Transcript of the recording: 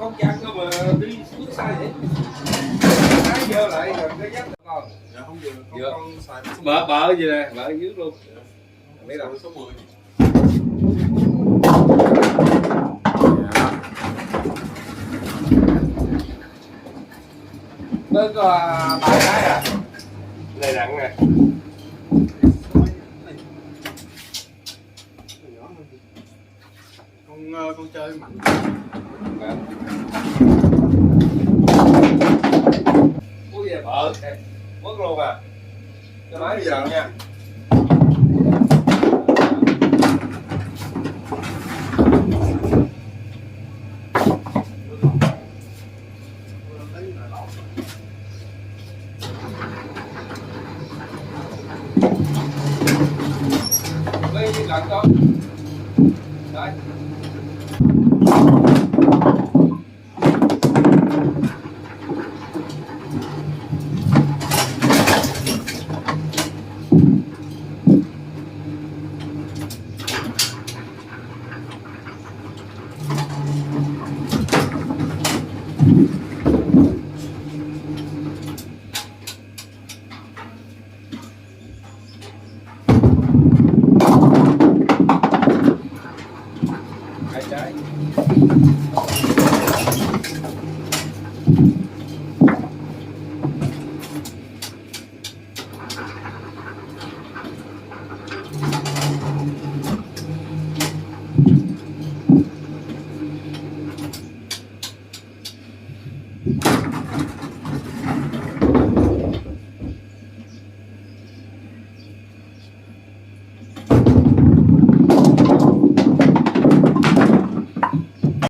con chăn đâu mà đi bước sai vậy? Thái dơ lại rồi cái dắt con. Dạ không vừa, con xài số Bợ gì nè, bợ dưới luôn. Mấy đồng số 10. Mới có 3 cái à? Này nặng nè. Con chơi mạnh. Ui về bợ, mất luôn à. Cho nói bây giờ nha. Lấy lạnh con. Đấy.